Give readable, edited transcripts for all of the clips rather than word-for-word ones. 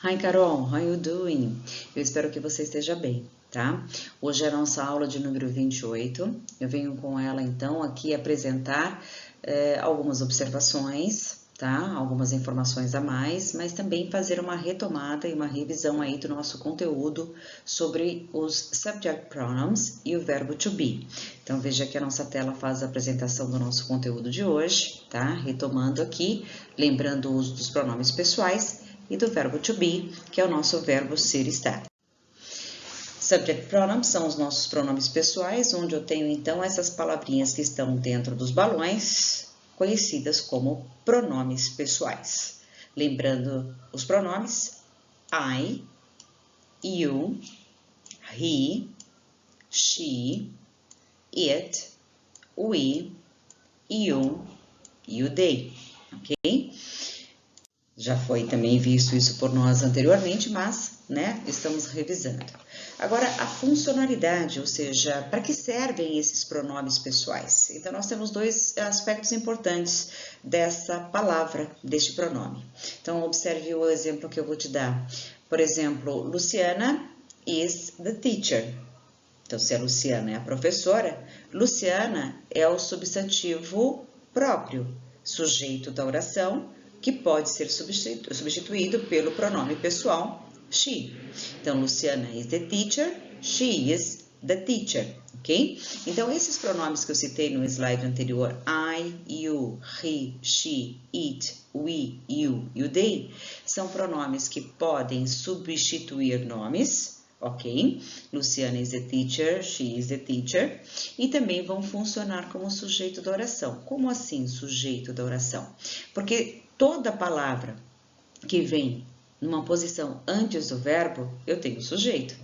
Hi Carol, how you doing? Eu espero que você esteja bem, tá? Hoje é a nossa aula de número 28. Eu venho com ela então aqui apresentar algumas observações, tá? Algumas informações a mais, mas também fazer uma retomada e uma revisão aí do nosso conteúdo sobre os subject pronouns e o verbo to be. Então veja que a nossa tela faz a apresentação do nosso conteúdo de hoje, tá? Retomando aqui, lembrando o uso dos pronomes pessoais e do verbo to be, que é o nosso verbo ser e estar. Subject pronouns são os nossos pronomes pessoais, onde eu tenho então essas palavrinhas que estão dentro dos balões, conhecidas como pronomes pessoais. Lembrando os pronomes I, you, he, she, it, we, you, they, ok? Já foi também visto isso por nós anteriormente, mas, né, estamos revisando. Agora, a funcionalidade, ou seja, para que servem esses pronomes pessoais? Então, nós temos dois aspectos importantes dessa palavra, deste pronome. Então, observe o exemplo que eu vou te dar. Por exemplo, Luciana is the teacher. Então, se a Luciana é a professora, Luciana é o substantivo próprio, sujeito da oração, que pode ser substituído pelo pronome pessoal she. Então, Luciana is the teacher, she is the teacher, ok? Então, esses pronomes que eu citei no slide anterior, I, you, he, she, it, we, you, they, são pronomes que podem substituir nomes, ok? Luciana is the teacher, she is the teacher. E também vão funcionar como sujeito da oração. Como assim sujeito da oração? Porque toda palavra que vem numa posição antes do verbo, eu tenho sujeito.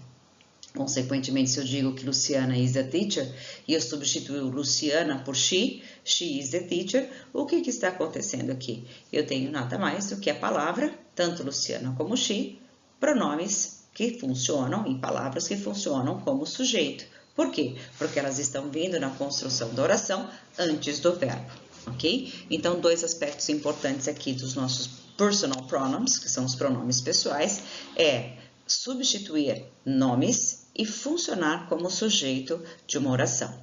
Consequentemente, se eu digo que Luciana is the teacher e eu substituo Luciana por she is the teacher, o que está acontecendo aqui? Eu tenho nada mais do que a palavra, tanto Luciana como she, pronomes que funcionam, em palavras que funcionam como sujeito. Por quê? Porque elas estão vindo na construção da oração antes do verbo, ok? Então, dois aspectos importantes aqui dos nossos personal pronouns, que são os pronomes pessoais, é substituir nomes e funcionar como sujeito de uma oração.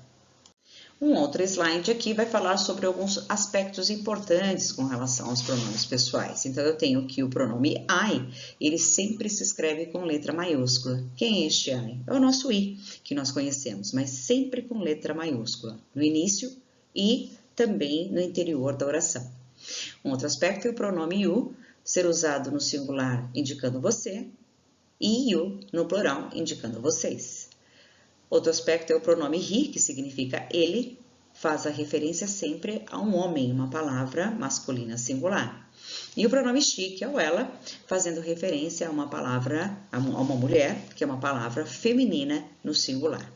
Um outro slide aqui vai falar sobre alguns aspectos importantes com relação aos pronomes pessoais. Então, eu tenho aqui o pronome I, ele sempre se escreve com letra maiúscula. Quem é este I? É o nosso I, que nós conhecemos, mas sempre com letra maiúscula, no início e também no interior da oração. Um outro aspecto é o pronome you, ser usado no singular indicando você, e you no plural indicando vocês. Outro aspecto é o pronome he, que significa ele, faz a referência sempre a um homem, uma palavra masculina singular. E o pronome she, que é o ela, fazendo referência a uma palavra, a uma mulher, que é uma palavra feminina no singular.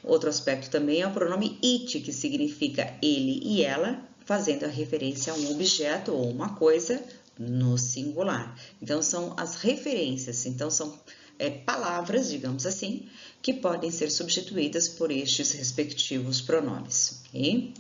Outro aspecto também é o pronome it, que significa ele e ela, fazendo a referência a um objeto ou uma coisa no singular. Então, são as referências, então são palavras, digamos assim, que podem ser substituídas por estes respectivos pronomes, ok?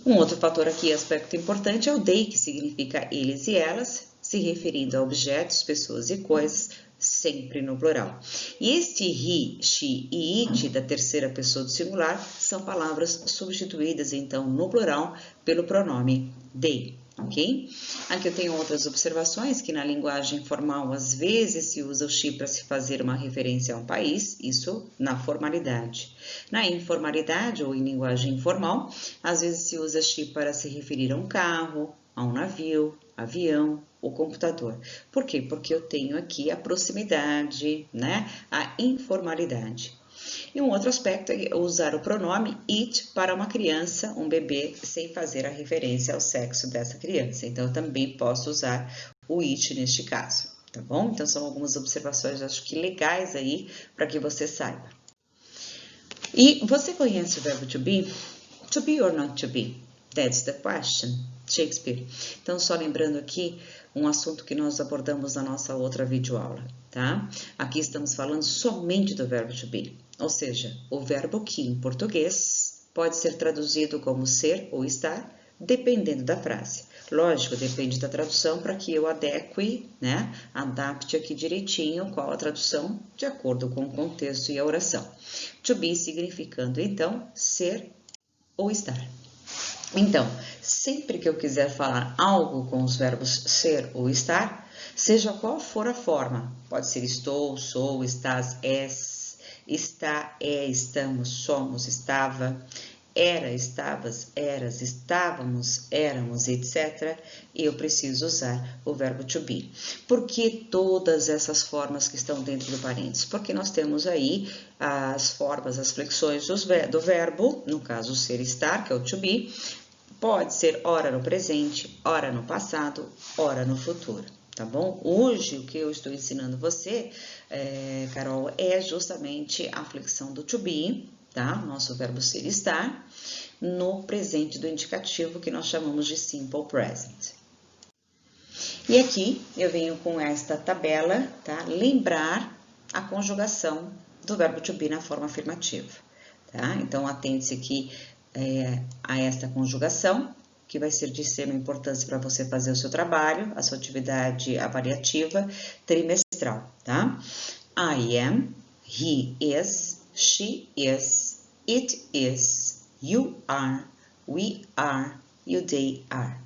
Um outro fator aqui, aspecto importante, é o they, que significa eles e elas, se referindo a objetos, pessoas e coisas, sempre no plural. E este he, she e it da terceira pessoa do singular são palavras substituídas, então, no plural, pelo pronome they. Ok? Aqui eu tenho outras observações, que na linguagem formal, às vezes, se usa o she para se fazer uma referência a um país, isso na formalidade. Na informalidade, ou em linguagem informal, às vezes se usa she para se referir a um carro, a um navio, avião, ou computador. Por quê? Porque eu tenho aqui a proximidade, né? A informalidade. E um outro aspecto é usar o pronome it para uma criança, um bebê, sem fazer a referência ao sexo dessa criança. Então, eu também posso usar o it neste caso, tá bom? Então, são algumas observações, acho que legais aí, para que você saiba. E você conhece o verbo to be? To be or not to be? That's the question. Shakespeare. Então, só lembrando aqui um assunto que nós abordamos na nossa outra videoaula, tá? Aqui estamos falando somente do verbo to be, ou seja, o verbo que em português pode ser traduzido como ser ou estar, dependendo da frase. Lógico, depende da tradução para que eu adeque, né? Adapte aqui direitinho qual a tradução de acordo com o contexto e a oração. To be significando, então, ser ou estar. Então, sempre que eu quiser falar algo com os verbos ser ou estar, seja qual for a forma, pode ser estou, sou, estás, és, está, é, estamos, somos, estava, era, estavas, eras, estávamos, éramos, etc. Eu preciso usar o verbo to be. Por que todas essas formas que estão dentro do parênteses? Porque nós temos aí as formas, as flexões do verbo, no caso ser, estar, que é o to be, pode ser ora no presente, ora no passado, ora no futuro. Tá bom? Hoje, o que eu estou ensinando você, Carol, é justamente a flexão do to be, tá? Nosso verbo ser e estar, no presente do indicativo que nós chamamos de simple present. E aqui eu venho com esta tabela, tá? Lembrar a conjugação do verbo to be na forma afirmativa, tá? Então, atente-se aqui a esta conjugação, que vai ser de extrema importância para você fazer o seu trabalho, a sua atividade avaliativa trimestral, tá? I am, he is, she is, it is, you are, we are, you they are.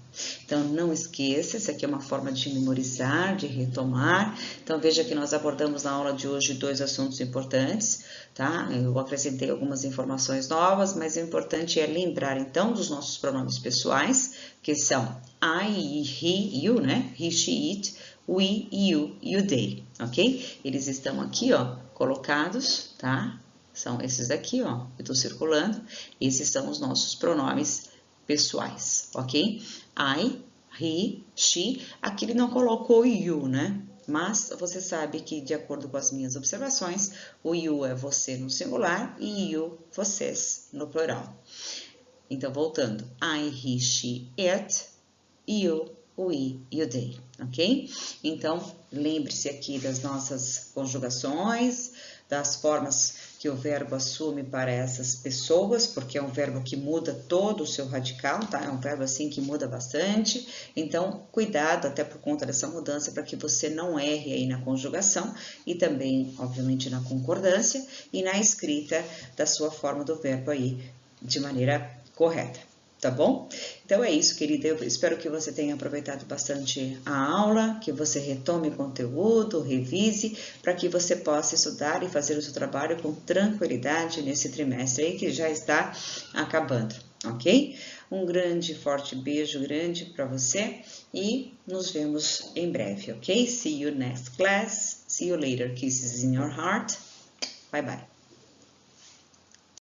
Então, não esqueça, isso aqui é uma forma de memorizar, de retomar. Então, veja que nós abordamos na aula de hoje 2 assuntos importantes, tá? Eu acrescentei algumas informações novas, mas o importante é lembrar, então, dos nossos pronomes pessoais, que são I, he, you, né? He, she, it, we, you, they, ok? Eles estão aqui, ó, colocados, tá? São esses aqui, ó, eu estou circulando. Esses são os nossos pronomes pessoais, ok? I, he, she, aqui ele não colocou you, né? Mas você sabe que, de acordo com as minhas observações, o you é você no singular e you, vocês, no plural. Então, voltando. I, he, she, it, you, we, you, they, ok? Então, lembre-se aqui das nossas conjugações, das formas que o verbo assume para essas pessoas, porque é um verbo que muda todo o seu radical, tá? É um verbo assim que muda bastante. Então, cuidado até por conta dessa mudança para que você não erre aí na conjugação e também, obviamente, na concordância e na escrita da sua forma do verbo aí de maneira correta. Tá bom? Então é isso, querida. Eu espero que você tenha aproveitado bastante a aula, que você retome o conteúdo, revise, para que você possa estudar e fazer o seu trabalho com tranquilidade nesse trimestre aí que já está acabando, ok? Um grande, forte beijo grande para você e nos vemos em breve, ok? See you next class. See you later. Kisses in your heart. Bye, bye.